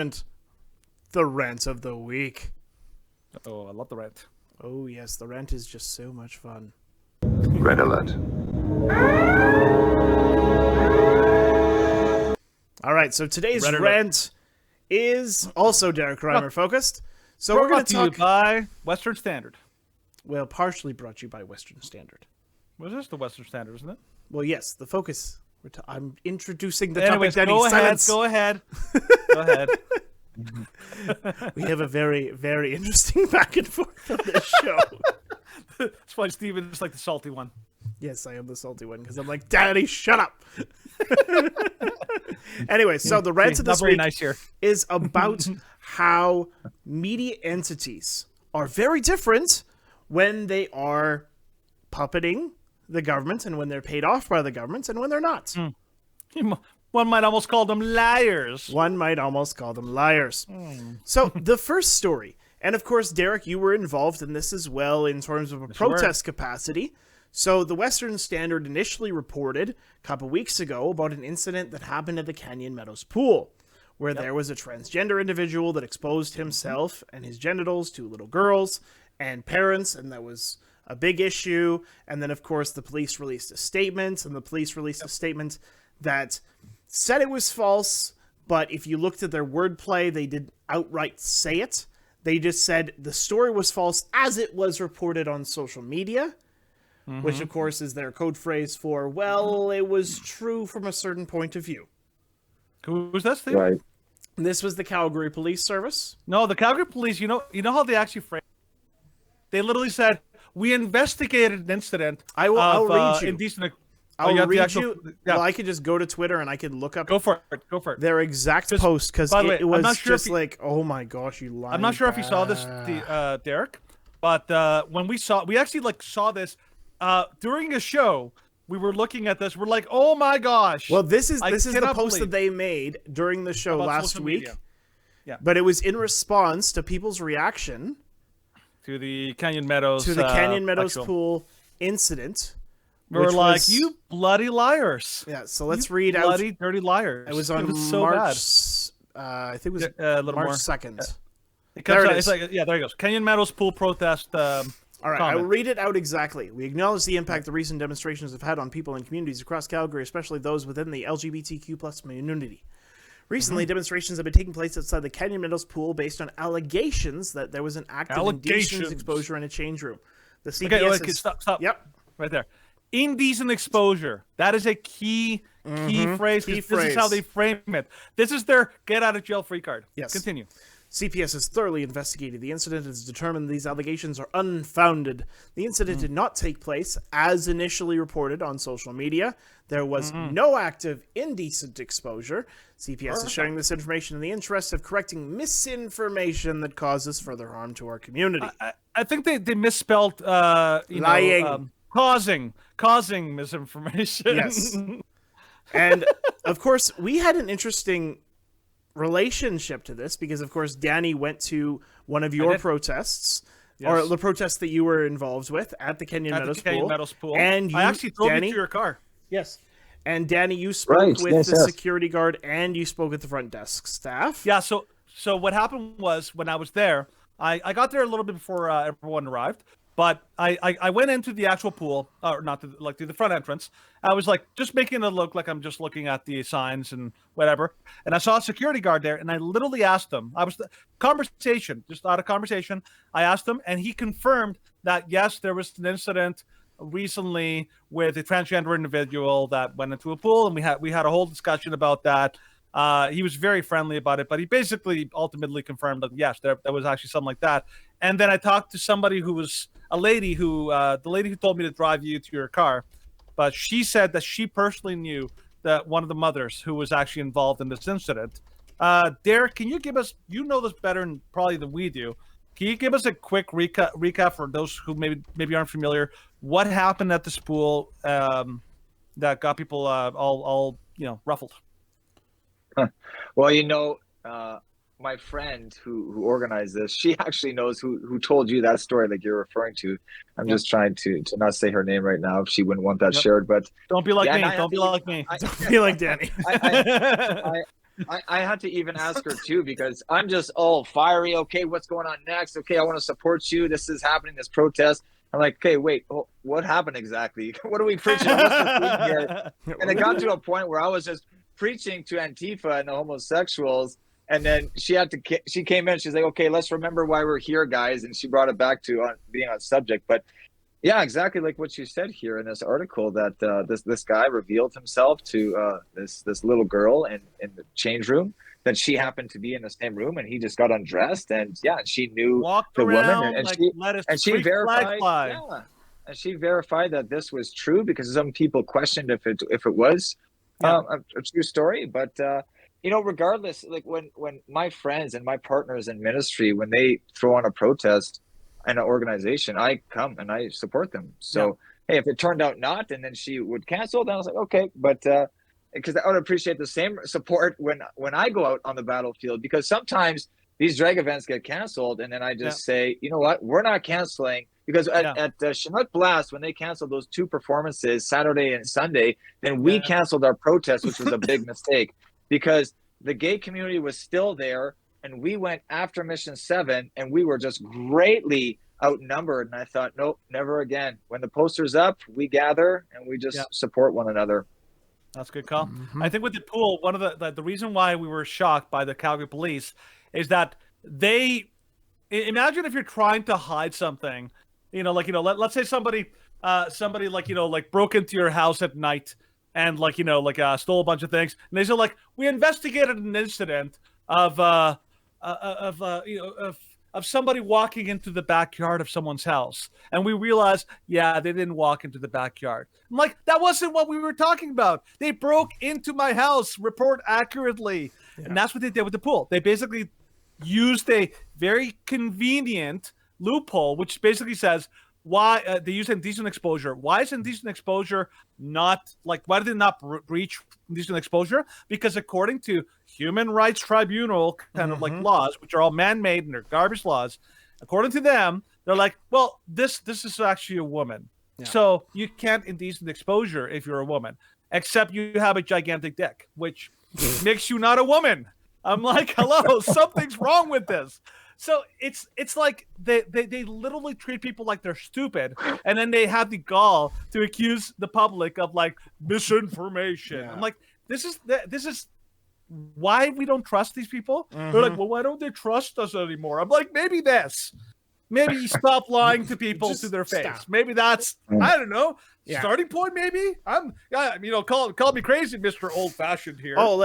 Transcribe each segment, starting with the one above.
And the rant of the week. Oh, I love the rant. Oh, yes, the rant is just so much fun. Red alert. All right, so today's rant is also Derek Reimer focused. So we're going to talk by Western Standard. Well, partially brought to you by Western Standard. Was this the Western Standard, isn't it? Well, yes, the focus. I'm introducing the Anyways, topic. go Danny, ahead. silence. Go ahead. Go ahead. We have a very, very interesting back and forth on this show. That's why Steven is like the salty one. Yes, I am the salty one because I'm like, Daddy, shut up. Anyway, so the rant of this week is about how media entities are very different when they are puppeting the government and when they're paid off by the government and when they're not. One might almost call them liars. One might almost call them liars. So the first story, and of course, Derek, you were involved in this as well in terms of a protest capacity. So the Western Standard initially reported a couple weeks ago about an incident that happened at the Canyon Meadows pool, where there was a transgender individual that exposed himself and his genitals to little girls and parents, and that was a big issue. And then, of course, the police released a statement, and the police released a statement that said it was false, but if you looked at their wordplay, they didn't outright say it. They just said the story was false as it was reported on social media, which, of course, is their code phrase for, well, it was true from a certain point of view. Who was that, Steve? Right. This was the Calgary Police Service. No, the Calgary Police, you know how they actually framed it? They literally said, we investigated an incident I'll read you. Indecent... I'll read you. Yeah. Well, I could just go to Twitter and I could look up. Go for it. Their exact post, because it was just like, oh my gosh, you lying. I'm not sure if you saw this, Derek, but when we actually saw this during a show. We were looking at this. We're like, oh my gosh. Well, this is the post that they made during the show last week. Yeah. But it was in response to people's reaction to the Canyon Meadows pool incident. We're like, you bloody liars. Yeah, so let's read out. Bloody, dirty liars. It was on March, I think it was March 2nd. There it is. There he goes. Canyon Meadows pool protest. All right, I'll read it out exactly. We acknowledge the impact the recent demonstrations have had on people and communities across Calgary, especially those within the LGBTQ+ community. Recently, demonstrations have been taking place outside the Canyon Meadows pool based on allegations that there was an active indecent exposure in a change room. The CPS stop. Yep. Right there. Indecent exposure. That is a key phrase. This is how they frame it. This is their get out of jail free card. Yes. Continue. CPS has thoroughly investigated the incident and has determined these allegations are unfounded. The incident did not take place as initially reported on social media. There was no active indecent exposure. CPS is sharing this information in the interest of correcting misinformation that causes further harm to our community. I think they misspelled lying. Causing misinformation. Yes. And, of course, we had an interesting relationship to this because, of course, Danny went to one of your protests, or the protest that you were involved with at the Canyon Meadows pool. And I actually drove you to your car. Yes. And Danny, you spoke with the security guard and you spoke with the front desk staff. Yeah, so what happened was when I was there, I got there a little bit before everyone arrived. But I went into the actual pool, or not to the front entrance. I was like just making it look like I'm just looking at the signs and whatever. And I saw a security guard there, and I literally asked him. Just out of conversation, I asked him, and he confirmed that yes, there was an incident recently with a transgender individual that went into a pool, and we had a whole discussion about that. He was very friendly about it, but he basically ultimately confirmed that yes, there was actually something like that. And then I talked to somebody who was the lady who told me to drive you to your car, but she said that she personally knew that one of the mothers who was actually involved in this incident. Derek, can you give us, you know this better probably than we do, can you give us a quick recap for those who maybe aren't familiar, what happened at this pool that got people all ruffled? Well, my friend who organized this, she actually knows who told you that story like you're referring to. I'm just trying to not say her name right now if she wouldn't want that shared, but don't be like me. Don't be like me. Don't be like Danny. I had to even ask her too, because I'm just all fiery. Okay, what's going on next? Okay, I want to support you. This is happening, this protest. I'm like, okay, wait, what happened exactly? What are we preaching? What's the theme here? And it got to a point where I was just preaching to Antifa and the homosexuals. And then she came in, she's like, okay, let's remember why we're here, guys. And she brought it back to being on subject. But yeah, exactly like what you said here in this article, that this guy revealed himself to this little girl in the change room, that she happened to be in the same room, and he just got undressed, and she knew Walked the around woman, and she verified, and she verified that this was true, because some people questioned if it was a true story. But regardless, like when my friends and my partners in ministry, when they throw on a protest and an organization, I come and I support them. So hey, if it turned out not, and then she would cancel, then I was like, okay. But because I would appreciate the same support when I go out on the battlefield, because sometimes these drag events get canceled, and then I just say, you know what, we're not canceling, because at Chinook Blast, when they canceled those 2 performances, Saturday and Sunday, then we canceled our protest, which was a big mistake, because the gay community was still there. And we went after Mission 7, and we were just greatly outnumbered. And I thought, nope, never again. When the poster's up, we gather and we just support one another. That's a good call. I think with the pool, one of the reason why we were shocked by the Calgary police is that imagine if you're trying to hide something, let's say somebody broke into your house at night and stole a bunch of things, and they say we investigated an incident of somebody walking into the backyard of someone's house, and we realized, they didn't walk into the backyard. I'm like, that wasn't what we were talking about. They broke into my house, report accurately. And that's what they did with the pool. They basically used a very convenient loophole, which basically says, why they use indecent exposure. Why is indecent exposure not why did they not breach indecent exposure? Because according to Human Rights Tribunal kind of laws, which are all man-made and they're garbage laws, according to them, they're like, well, this is actually a woman, so you can't indecent exposure if you're a woman, except you have a gigantic dick, which makes you not a woman. I'm like, hello, something's wrong with this. So it's like they literally treat people like they're stupid, and then they have the gall to accuse the public of misinformation. I'm like, this is why we don't trust these people. They're like, well, why don't they trust us anymore? I'm like, maybe you stop lying to people to their face. Stop. Maybe that's, I don't know, starting point. Maybe call me crazy, Mr. Old Fashioned here. Oh,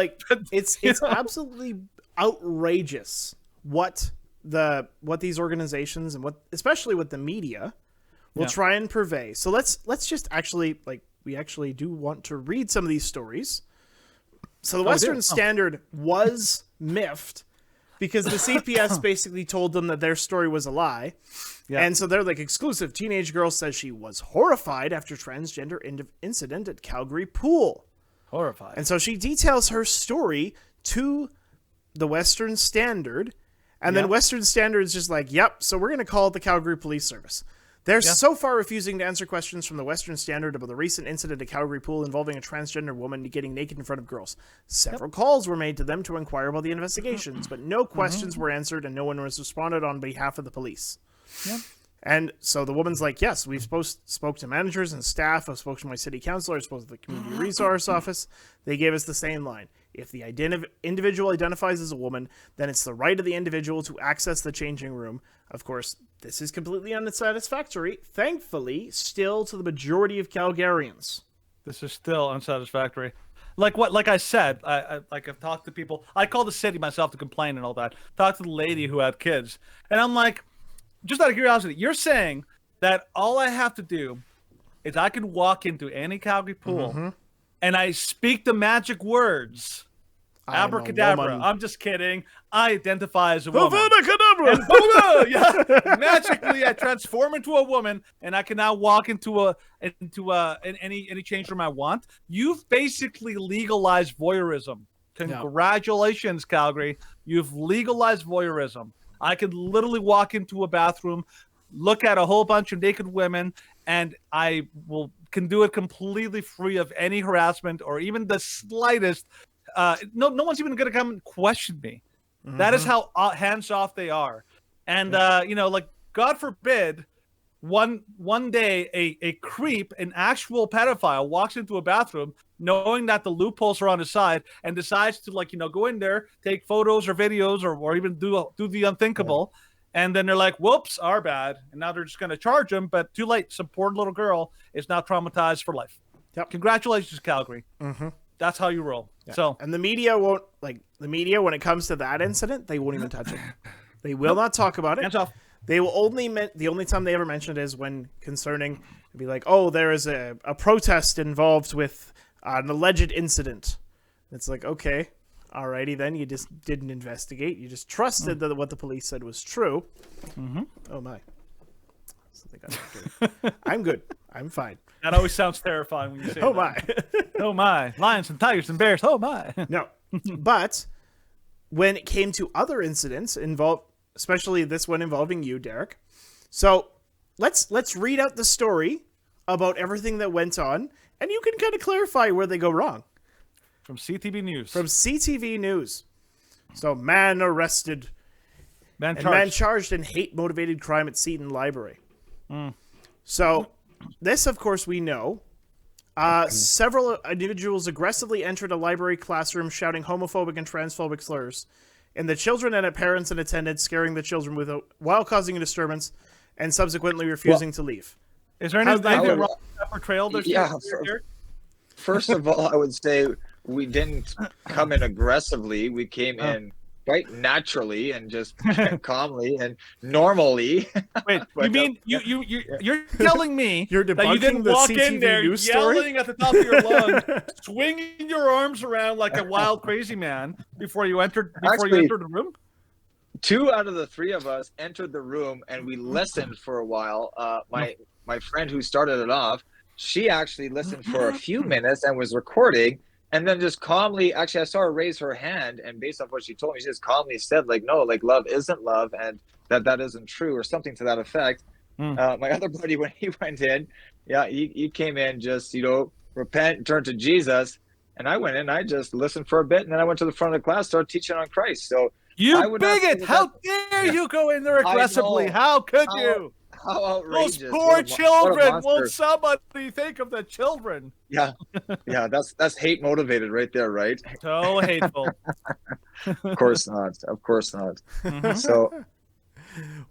it's absolutely outrageous what these organizations and especially what the media will try and purvey. So let's just actually we actually do want to read some of these stories. So the Western Standard was miffed because the CPS basically told them that their story was a lie. Yeah. And so they're like, exclusive teenage girl says she was horrified after transgender incident at Calgary pool. Horrified. And so she details her story to the Western Standard. And then Western Standard is just like, yep, so we're going to call it the Calgary Police Service. They're so far refusing to answer questions from the Western Standard about the recent incident at Calgary pool involving a transgender woman getting naked in front of girls. Several calls were made to them to inquire about the investigations, but no questions were answered and no one was responded on behalf of the police. Yep. And so the woman's like, yes, we've spoke to managers and staff. I've spoken to my city councilor. I spoke to the community resource office. They gave us the same line. If the individual identifies as a woman, then it's the right of the individual to access the changing room. Of course, this is completely unsatisfactory, thankfully, still to the majority of Calgarians. This is still unsatisfactory. Like I said, I've talked to people. I called the city myself to complain and all that. Talked to the lady who had kids. And I'm like, just out of curiosity, you're saying that all I have to do is I can walk into any Calgary pool and I speak the magic words. Abracadabra. I'm just kidding. I identify as a woman. And magically, I transform into a woman, and I can now walk into any change room I want. You've basically legalized voyeurism. Congratulations, Calgary. You've legalized voyeurism. I can literally walk into a bathroom, look at a whole bunch of naked women, and I can do it completely free of any harassment or even the slightest no one's even going to come and question me. Mm-hmm. That is how hands off they are. And like, God forbid, one day a creep, an actual pedophile, walks into a bathroom knowing that the loopholes are on his side and decides to go in there, take photos or videos or even do the unthinkable. Yeah. And then they're like, whoops, our bad. And now they're just going to charge him. But too late. Some poor little girl is now traumatized for life. Yep. Congratulations, Calgary. Mm-hmm. That's how you roll. Yeah. So, and the media won't, when it comes to that incident, they won't even touch it. They will not talk about it. Hands off. They will the only time they ever mention it is when concerning, be like, oh, there is a protest involved with an alleged incident. It's like, okay. Alrighty, then you just didn't investigate. You just trusted that what the police said was true. Mm-hmm. Oh my! I'm good. I'm fine. That always sounds terrifying when you say. Oh that. My! Oh my! Lions and tigers and bears. Oh my! No, but when it came to other incidents especially this one involving you, Derek. So let's read out the story about everything that went on, and you can kind of clarify where they go wrong. From CTV News. From CTV News. So, man arrested. Man charged in hate-motivated crime at Seton Library. Mm. So, this, of course, we know. Several individuals aggressively entered a library classroom shouting homophobic and transphobic slurs. And the children and parents in attendance, scaring the children while causing a disturbance and subsequently refusing to leave. Is there anything wrong with that portrayal? First of all, I would say we didn't come in aggressively. We came in quite naturally and just calmly and normally. Wait, you mean you're telling me that you didn't walk in there yelling at the top of your lungs, swinging your arms around like a wild crazy man before you entered the room? 2 out of the 3 of us entered the room and we listened for a while. My friend who started it off, she actually listened for a few minutes and was recording. And then just calmly, actually, I saw her raise her hand, and based on what she told me, she just calmly said, no, love isn't love, and that isn't true, or something to that effect. My other buddy, when he went in, he came in just, repent, turn to Jesus, and I went in, I just listened for a bit, and then I went to the front of the class, started teaching on Christ. So you bigot! How dare you go in there aggressively? How could you? How outrageous! Those poor children. Won't somebody think of the children? Yeah, that's hate motivated right there, right? So hateful. Of course not. Mm-hmm. So,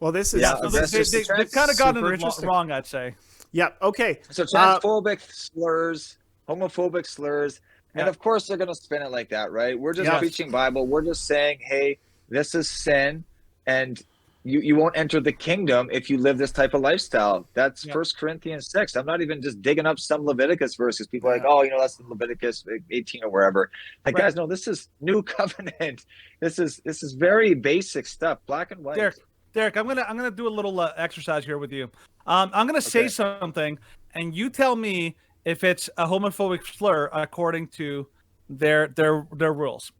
well, this is they've kind of gotten it wrong, I'd say. Yeah. Okay. So transphobic slurs, homophobic slurs, and of course they're going to spin it like that, right? We're just preaching Bible. We're just saying, hey, this is sin, and you won't enter the kingdom if you live this type of lifestyle. That's 1 Corinthians 6. I'm not even just digging up some Leviticus verses. People are like, oh, that's in Leviticus 18 or wherever. Guys, no, this is new covenant. This is very basic stuff, black and white. Derek, I'm gonna do a little exercise here with you. I'm gonna say something, and you tell me if it's a homophobic slur according to their rules.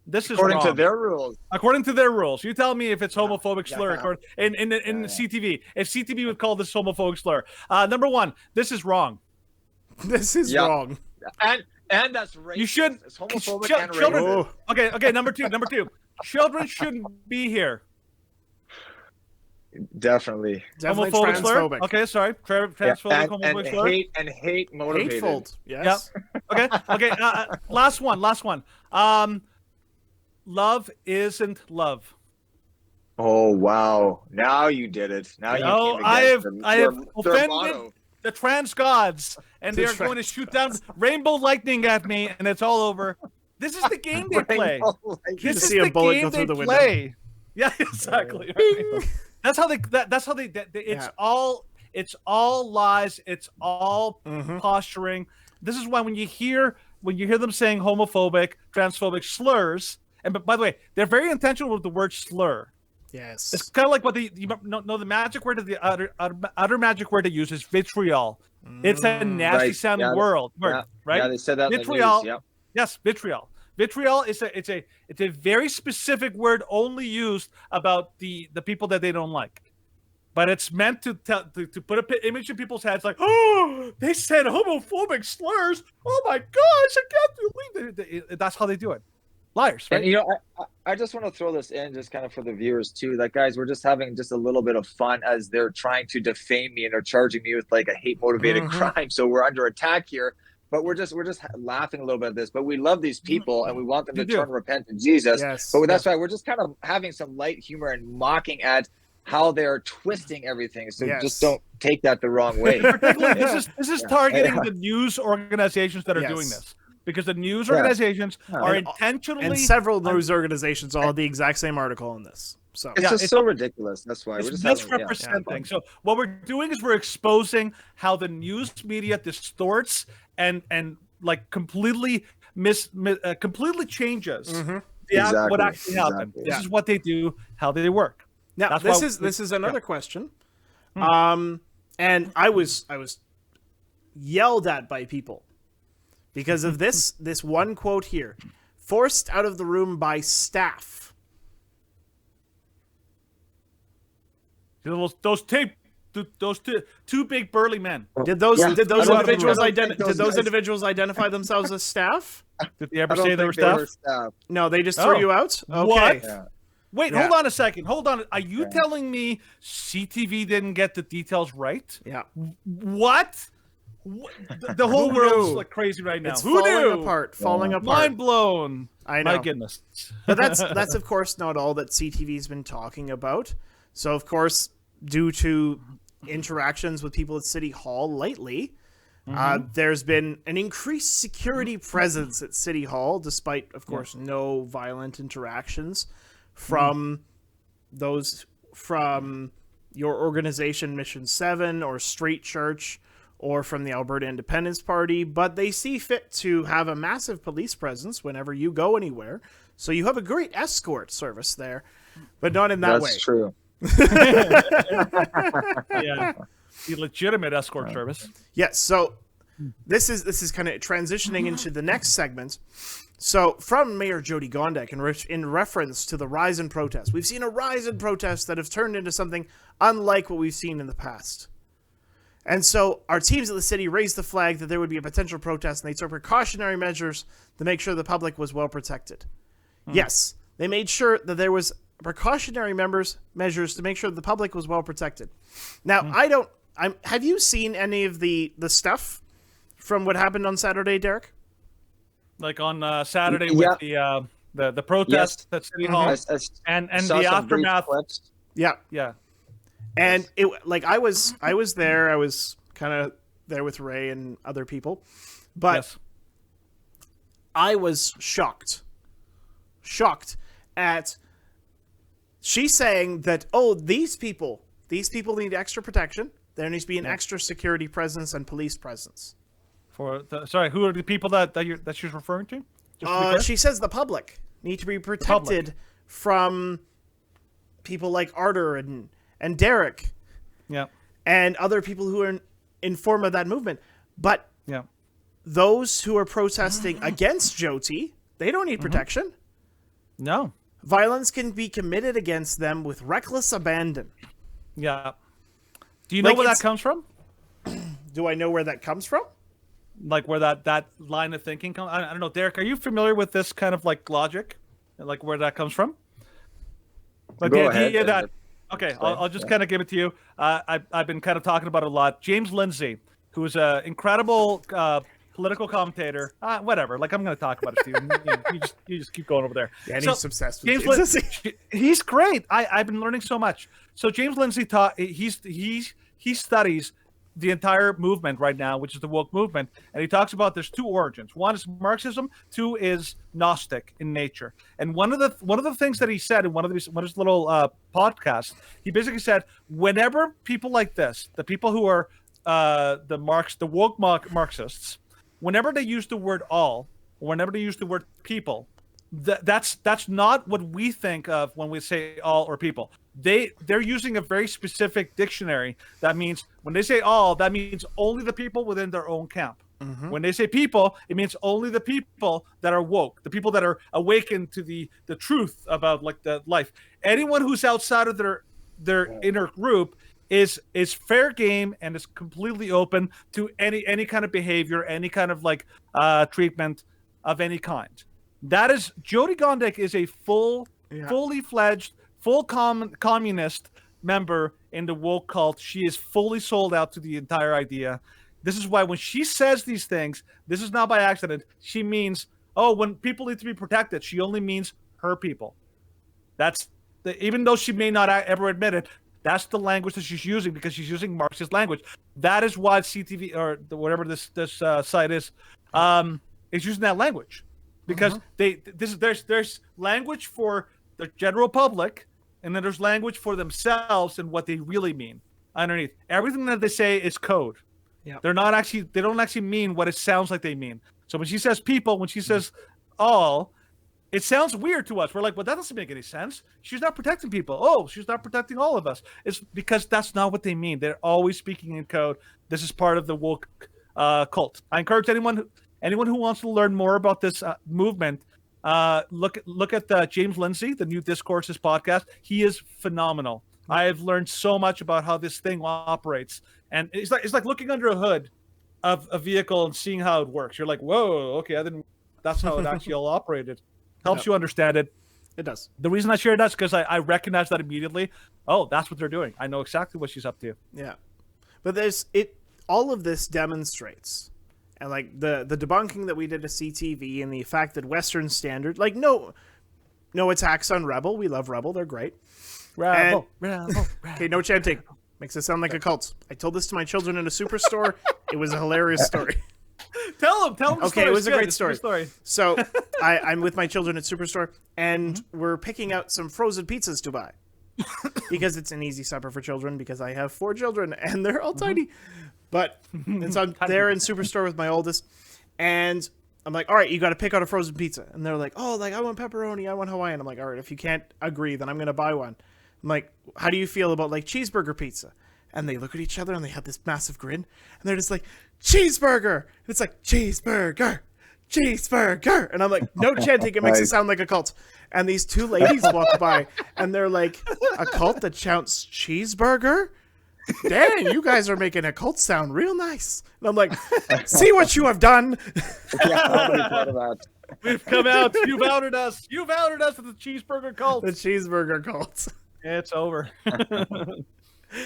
This is according wrong. to their rules. According to their rules, you tell me if it's homophobic slur. In CTV, if CTV would call this homophobic slur. Number one, this is wrong. This is wrong. And that's racist. You should. It's homophobic and children. racist. Okay. Number two. Children shouldn't be here. Definitely Homophobic slur. Okay, sorry. Transphobic, homophobic slur. And hate motivated. Hateful. Yes. Yep. Okay. Last one. Love isn't love. Oh wow! Now you did it. Now you. I have offended the trans gods, and they are going to shoot down rainbow lightning at me, and it's all over. This is the game they play. This is the game they play. Yeah, exactly. That's how they. It's all lies. It's all posturing. This is why when you hear them saying homophobic, transphobic slurs. And but by the way, they're very intentional with the word slur. Yes, it's kind of like what the magic word, the other magic word they use is vitriol. It's a nasty sounding word, right? Yeah, they said that. Vitriol. In the news, Yes, vitriol. Vitriol is a very specific word only used about the people that they don't like. but it's meant to put an image in people's heads like, oh, they said homophobic slurs. Oh my gosh, I can't believe it. That's how they do it. Liars, right? And I just want to throw this in just kind of for the viewers too. Like, guys, we're just having just a little bit of fun as they're trying to defame me and they're charging me with like a hate motivated crime. So we're under attack here. But we're just laughing a little bit at this. But we love these people and we want them to turn and repent to Jesus. Yes. But that's why we're just kind of having some light humor and mocking at how they're twisting everything. So just don't take that the wrong way. This is targeting the news organizations that are doing this. Because the news organizations are intentionally... And several news organizations all had the exact same article on this. So it's just so ridiculous. That's why we're just misrepresenting. So what we're doing is we're exposing how the news media distorts and like completely completely changes what actually happened. This is what they do, how they work. Now this is another question. And I was yelled at by people because of this one quote here. Forced out of the room by staff. Those two big burly men. Did those individuals identify themselves as staff? Did they ever say they were staff? No, they just threw you out. Okay. What? Yeah. Wait, hold on a second. Hold on. Are you telling me CTV didn't get the details right? Yeah. What? The whole world's like crazy right now. It's falling apart. Mind blown. I know. My goodness. But that's of course not all that CTV's been talking about. So of course, due to interactions with people at City Hall lately, there's been an increased security presence at City Hall, despite of course no violent interactions from those from your organization Mission 7 or Straight Church or from the Alberta Independence Party, but they see fit to have a massive police presence whenever you go anywhere. So you have a great escort service there, but not in that way. That's true. Yeah, the legitimate escort service. Yes. So this is kind of transitioning into the next segment. So from Mayor Jody Gondek in reference to the rise in protests, we've seen a rise in protests that have turned into something unlike what we've seen in the past. And so our teams at the city raised the flag that there would be a potential protest, and they took precautionary measures to make sure the public was well protected. Yes, they made sure that there was precautionary measures to make sure the public was well protected. Now, have you seen any of the stuff from what happened on Saturday, Derek? Like on Saturday with the protest at City Hall and the aftermath. Yeah. And it I was there. I was kind of there with Ray and other people, but I was shocked at she's saying that these people need extra protection. There needs to be an extra security presence and police presence. Who are the people that she's referring to? She says the public need to be protected from people like Arter and Derek, and other people who are in form of that movement. But those who are protesting against Jyoti, they don't need protection. No. Violence can be committed against them with reckless abandon. Yeah. Do you know where that comes from? Do I know where that comes from? Like where that line of thinking comes? I don't know. Derek, are you familiar with this kind of like logic? Like where that comes from? Like Go ahead. Okay, I'll just kind of give it to you. I've been kind of talking about it a lot. James Lindsay, who is an incredible political commentator. Whatever. Like I'm going to talk about it to you. You just keep going over there. Yeah, and he's obsessed with James Lindsay. He's great. I've been learning so much. So James Lindsay he studies the entire movement right now, which is the woke movement, and he talks about there's two origins. One is Marxism, two is Gnostic in nature. And one of the things that he said in one of his little podcasts, he basically said, whenever people like this, the people who are the woke Marxists, whenever they use the word all, or whenever they use the word people, that's not what we think of when we say all or people. They're using a very specific dictionary that means when they say all, that means only the people within their own camp. When they say people, it means only the people that are woke, the people that are awakened to the truth about like the life. Anyone who's outside of their inner group is fair game and is completely open to any kind of behavior, any kind of like treatment of any kind. That is, Jodie Gondik is a fully fledged, full communist member in the woke cult. She is fully sold out to the entire idea. This is why when she says these things, this is not by accident. She means, oh, when people need to be protected, she only means her people. Even though she may not ever admit it, that's the language that she's using, because she's using Marxist language. That is why CTV or whatever this site is using that language, because there's language for the general public, and then there's language for themselves and what they really mean underneath. Everything that they say is code. Yeah, they don't actually mean what it sounds like they mean. So when she says people, when she says all, it sounds weird to us. We're like, well, that doesn't make any sense. She's not protecting people. Oh, she's not protecting all of us. It's because that's not what they mean. They're always speaking in code. This is part of the woke cult. I encourage anyone who wants to learn more about this movement, look at James Lindsay, the New Discourses podcast. He is phenomenal. I have learned so much about how this thing operates, and it's like looking under a hood of a vehicle and seeing how it works. You're like, whoa, okay, that's how it actually all operated. Helps you understand it. It does. The reason I share that is because I recognize that immediately. Oh, that's what they're doing. I know exactly what she's up to. Yeah. But all of this demonstrates, and like the debunking that we did to CTV and the fact that Western Standard, like no attacks on Rebel. We love Rebel. They're great. Rebel. Okay, no chanting. Makes it sound like a cult. I told this to my children in a superstore. It was a hilarious story. Tell them. The okay, story. It was a great story. So I'm with my children at Superstore, and we're picking out some frozen pizzas to buy because it's an easy supper for children. Because I have 4 children and they're all tiny, and so I'm there in Superstore with my oldest, and I'm like, all right, you got to pick out a frozen pizza, and they're like, oh, like I want pepperoni, I want Hawaiian. I'm like, all right, if you can't agree, then I'm gonna buy one. I'm like, how do you feel about like cheeseburger pizza? And they look at each other and they have this massive grin, and they're just like, cheeseburger. It's like cheeseburger. And I'm like, no chanting, it makes it sound like a cult. And these 2 ladies walk by and they're like, a cult that shouts cheeseburger? Dang, you guys are making a cult sound real nice. And I'm like, see what you have done. Yeah, I'll be part of that. We've come out. You've outed us. You've outed us with the cheeseburger cult. The cheeseburger cult. It's over.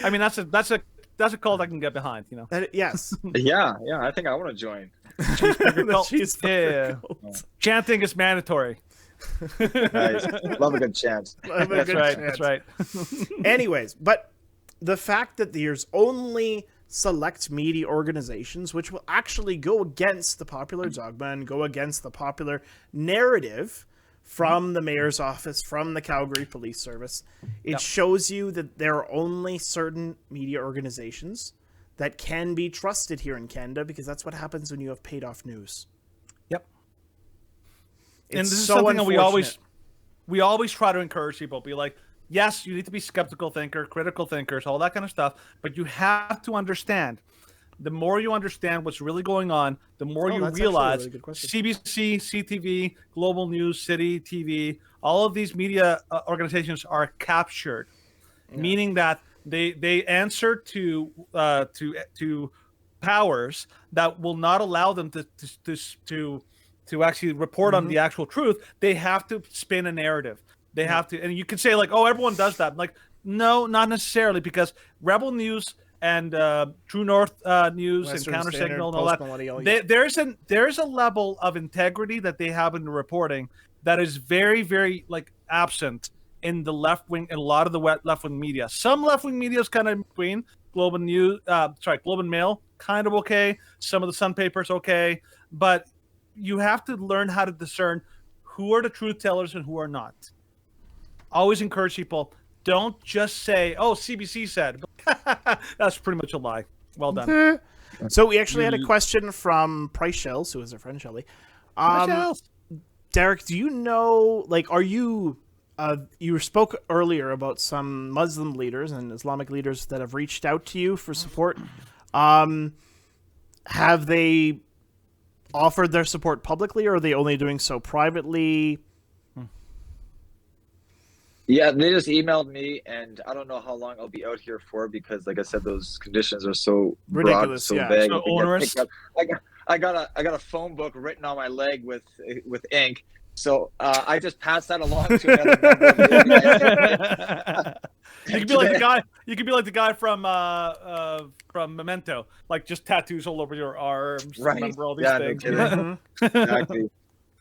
I mean, that's a cult I can get behind, you know. Yes. Yeah, I think I want to join. Cheeseburger cult. Cheeseburger cult. Chanting is mandatory. Nice. Love a good chant. That's right. Anyways, but the fact that there's only select media organizations which will actually go against the popular dogma and go against the popular narrative from the mayor's office, from the Calgary Police Service, it shows you that there are only certain media organizations that can be trusted here in Canada, because that's what happens when you have paid-off news. Yep. It's and this is so something that unfortunate. we always try to encourage people. Be like, yes, you need to be skeptical thinker, critical thinkers, all that kind of stuff, but you have to understand. The more you understand what's really going on, the more you realize CBC, CTV, Global News, City TV, all of these media organizations are captured, meaning that they answer to powers that will not allow them to actually report on the actual truth. They have to spin a narrative. They have to, and you can say like, oh, everyone does that. Like, no, not necessarily, because Rebel News and True North News Western and Counter Standard, Signal and all that. There's a level of integrity that they have in the reporting that is very, very like absent in the left wing and a lot of the left wing media. Some left wing media is kind of in between. Globe and Mail, kind of okay. Some of the Sun papers okay, but you have to learn how to discern who are the truth tellers and who are not. Always encourage people. Don't just say, "Oh, CBC said." That's pretty much a lie. Well done. So we actually had a question from Price Shells, who is our friend Shelly. Derek, do you know, like, are you? You spoke earlier about some Muslim leaders and Islamic leaders that have reached out to you for support. Have they offered their support publicly, or are they only doing so privately? Yeah, they just emailed me, and I don't know how long I'll be out here for because, like I said, those conditions are so broad, Ridiculous, so yeah. vague. So it can get onerous. picked up. I got a phone book written on my leg with ink. So I just passed that along to another member of the organization. You could be like the guy. You could be like the guy from Memento, like just tattoos all over your arms. Right. Remember all these Yeah, no things. kidding. Exactly.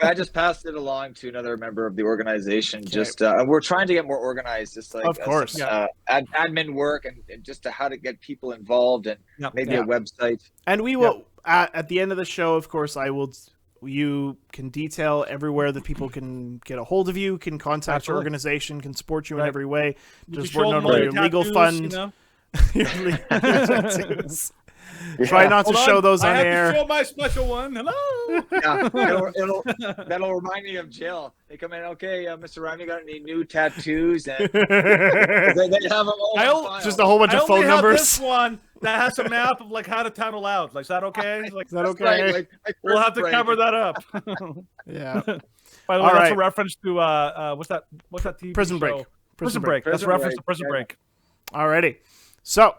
I just passed it along to another member of the organization. Okay. Just we're trying to get more organized, just like Of course. some, admin work and just to how to get people involved and maybe a website. And we will at the end of the show, of course, you can detail everywhere that people can get a hold of you, can contact your organization, can support you in every way. Just work on your legal fund. You know? Your legal tattoos. Try not to show those on I have air. to show my special one. Hello. Yeah, that'll remind me of jail. They come in, okay, Mr. Reimer, you got any new tattoos? And they have them all on file. Just a whole bunch of phone numbers. This one that has a map of like how to town aloud. Like, is that okay? Like, is that okay? Right, like we'll have to cover that up. Yeah. By the way, that's a reference to what's that TV Prison show? Break. Prison Break. That's a reference to Prison Break. Alrighty. So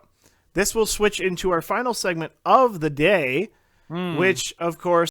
this will switch into our final segment of the day, which, of course,